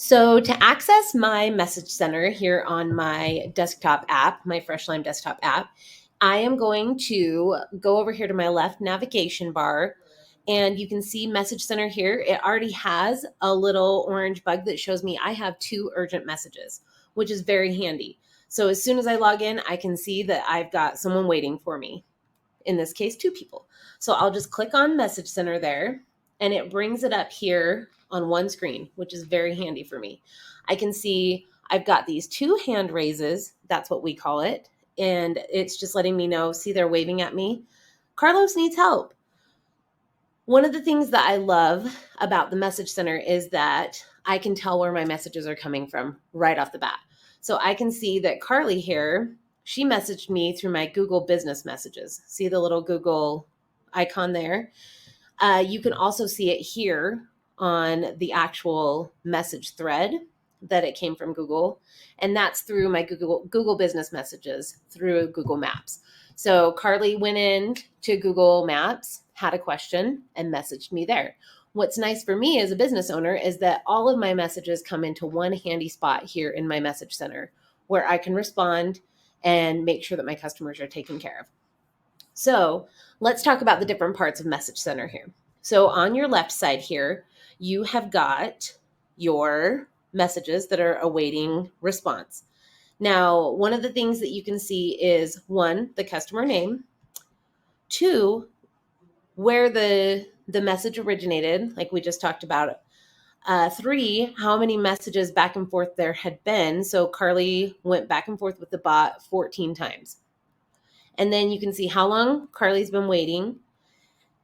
So to access my message center here on my desktop app, my FreshLime desktop app, I am going to go over here to my left navigation bar and you can see message center here. It already has a little orange bug that shows me I have 2 urgent messages, which is very handy. So as soon as I log in, I can see that I've got someone waiting for me. In this case, 2 people. So I'll just click on message center there and it brings it up here on one screen, which is very handy for me. I can see I've got these 2 hand raises. That's what we call it. And it's just letting me know, see, they're waving at me. Carlos needs help. One of the things that I love about the message center is that I can tell where my messages are coming from right off the bat. So I can see that Carly here, she messaged me through my Google business messages. See the little Google icon there? You can also see it here on the actual message thread that it came from Google. And that's through my Google business messages through Google Maps. So Carly went in to Google Maps, had a question, and messaged me there. What's nice for me as a business owner is that all of my messages come into one handy spot here in my message center where I can respond and make sure that my customers are taken care of. So let's talk about the different parts of message center here. So on your left side here, you have got your messages that are awaiting response. Now, one of the things that you can see is 1, the customer name, 2, where the message originated, like we just talked about. 3, how many messages back and forth there had been. So Carly went back and forth with the bot 14 times. And then you can see how long Carly's been waiting.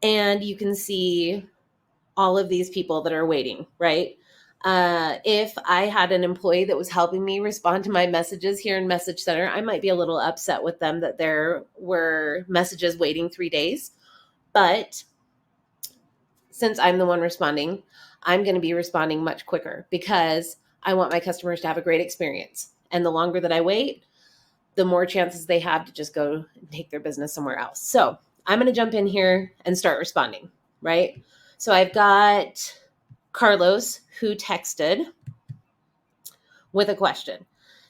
And you can see all of these people that are waiting, right? If I had an employee that was helping me respond to my messages here in Message Center, I might be a little upset with them that there were messages waiting 3 days. But since I'm the one responding, I'm going to be responding much quicker because I want my customers to have a great experience. And the longer that I wait, the more chances they have to just go and take their business somewhere else. So I'm going to jump in here and start responding, right? So I've got Carlos who texted with a question.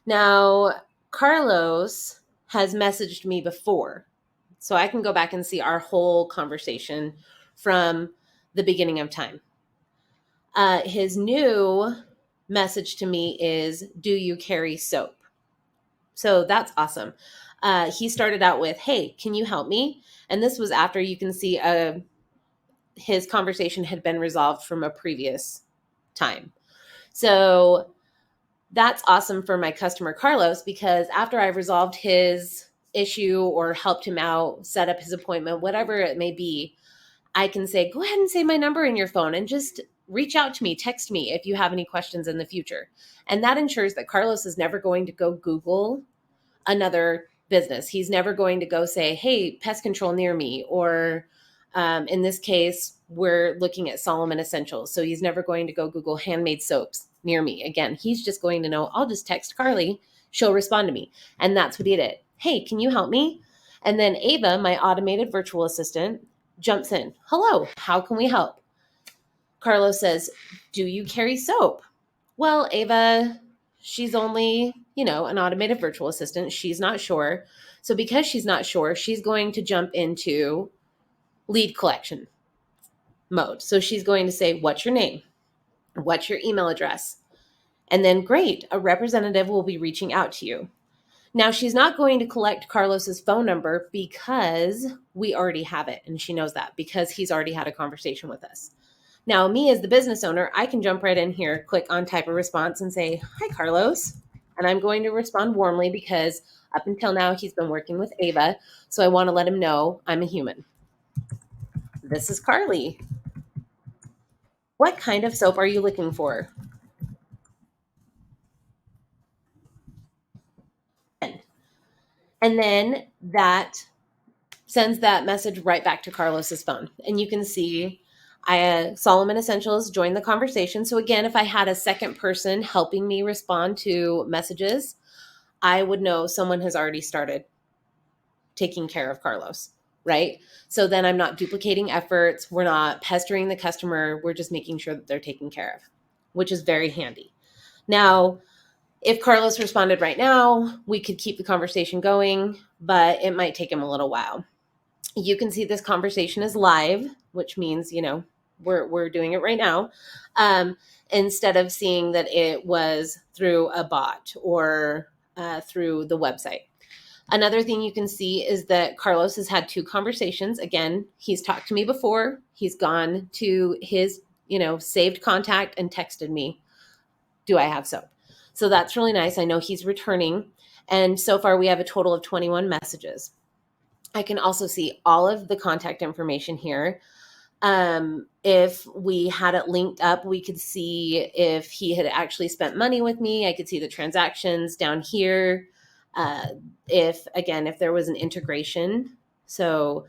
Now, Carlos has messaged me before, so I can go back and see our whole conversation from the beginning of time. His new message to me is, do you carry soap? So that's awesome. He started out with, hey, can you help me? And this was after you can see his conversation had been resolved from a previous time. So that's awesome for my customer, Carlos, because after I've resolved his issue or helped him out, set up his appointment, whatever it may be, I can say, go ahead and save my number in your phone and just reach out to me, text me if you have any questions in the future. And that ensures that Carlos is never going to go Google another business. He's never going to go say, hey, pest control near me, or in this case, we're looking at Solomon Essentials. So he's never going to go Google handmade soaps near me. Again, he's just going to know, I'll just text Carly, she'll respond to me. And that's what he did. Hey, can you help me? And then Ava, my automated virtual assistant, jumps in. Hello, how can we help? Carlos says, do you carry soap? Well, Ava, she's only, an automated virtual assistant. She's not sure. So because she's not sure, she's going to jump into lead collection mode. So she's going to say, what's your name? What's your email address? And then great, a representative will be reaching out to you. Now, she's not going to collect Carlos's phone number because we already have it. And she knows that because he's already had a conversation with us. Now, me as the business owner, I can jump right in here, click on type a response and say, hi, Carlos. And I'm going to respond warmly because up until now, he's been working with Ava. So I want to let him know I'm a human. This is Carly. What kind of soap are you looking for? And then that sends that message right back to Carlos's phone. And you can see Solomon Essentials joined the conversation. So again, if I had a second person helping me respond to messages, I would know someone has already started taking care of Carlos, right? So then I'm not duplicating efforts. We're not pestering the customer. We're just making sure that they're taken care of, which is very handy. Now, if Carlos responded right now, we could keep the conversation going, but it might take him a little while. You can see this conversation is live, which means, we're doing it right now, instead of seeing that it was through a bot or through the website. Another thing you can see is that Carlos has had 2 conversations. Again, he's talked to me before. He's gone to his, saved contact and texted me, do I have soap? So that's really nice. I know he's returning. And so far we have a total of 21 messages. I can also see all of the contact information here. If we had it linked up, we could see if he had actually spent money with me. I could see the transactions down here. If there was an integration. So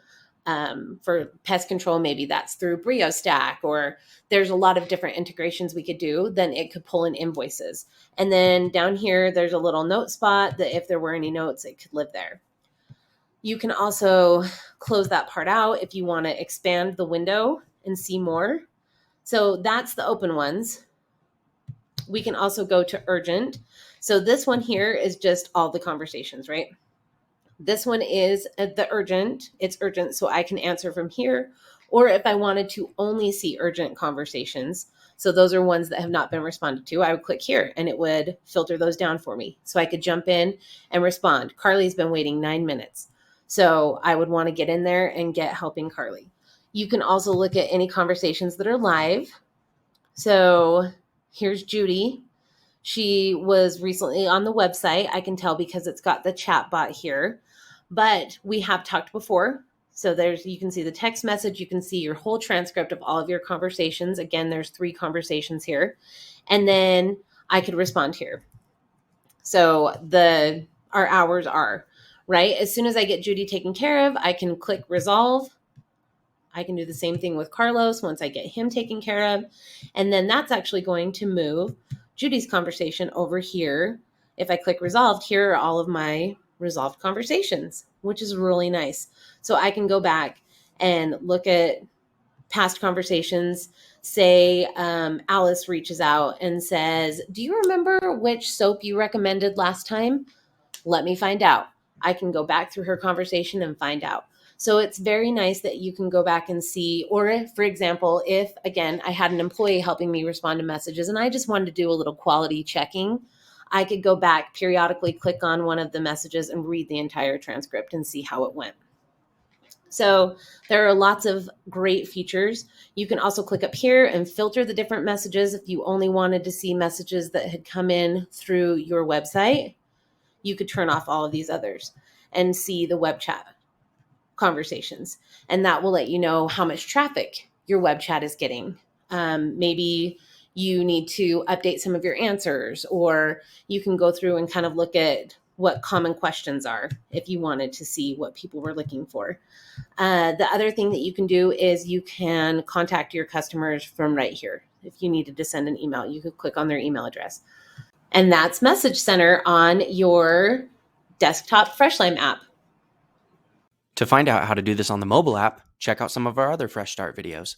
for pest control, maybe that's through BrioStack, or there's a lot of different integrations we could do, then it could pull in invoices. And then down here, there's a little note spot that if there were any notes, it could live there. You can also close that part out if you want to expand the window and see more. So that's the open ones. We can also go to urgent. So this one here is just all the conversations, right? This one is the urgent. It's urgent, so I can answer from here. Or if I wanted to only see urgent conversations, so those are ones that have not been responded to, I would click here and it would filter those down for me. So I could jump in and respond. Carly's been waiting 9 minutes. So I would want to get in there and get helping Carly. You can also look at any conversations that are live. So here's Judy. She was recently on the website. I can tell because it's got the chat bot here, but we have talked before. So you can see the text message. You can see your whole transcript of all of your conversations. Again, there's 3 conversations here. And then I could respond here. So our hours are, right? As soon as I get Judy taken care of, I can click resolve. I can do the same thing with Carlos once I get him taken care of. And then that's actually going to move Judy's conversation over here. If I click resolved, here are all of my resolved conversations, which is really nice. So I can go back and look at past conversations. Say Alice reaches out and says, do you remember which soap you recommended last time? Let me find out. I can go back through her conversation and find out. So it's very nice that you can go back and see, or if, for example, if, again, I had an employee helping me respond to messages and I just wanted to do a little quality checking, I could go back periodically, click on one of the messages and read the entire transcript and see how it went. So there are lots of great features. You can also click up here and filter the different messages. If you only wanted to see messages that had come in through your website, you could turn off all of these others and see the web chat conversations. And that will let you know how much traffic your web chat is getting. Maybe you need to update some of your answers, or you can go through and kind of look at what common questions are if you wanted to see what people were looking for. The other thing that you can do is you can contact your customers from right here. If you needed to send an email, you could click on their email address. And that's Message Center on your desktop FreshLime app. To find out how to do this on the mobile app, check out some of our other Fresh Start videos.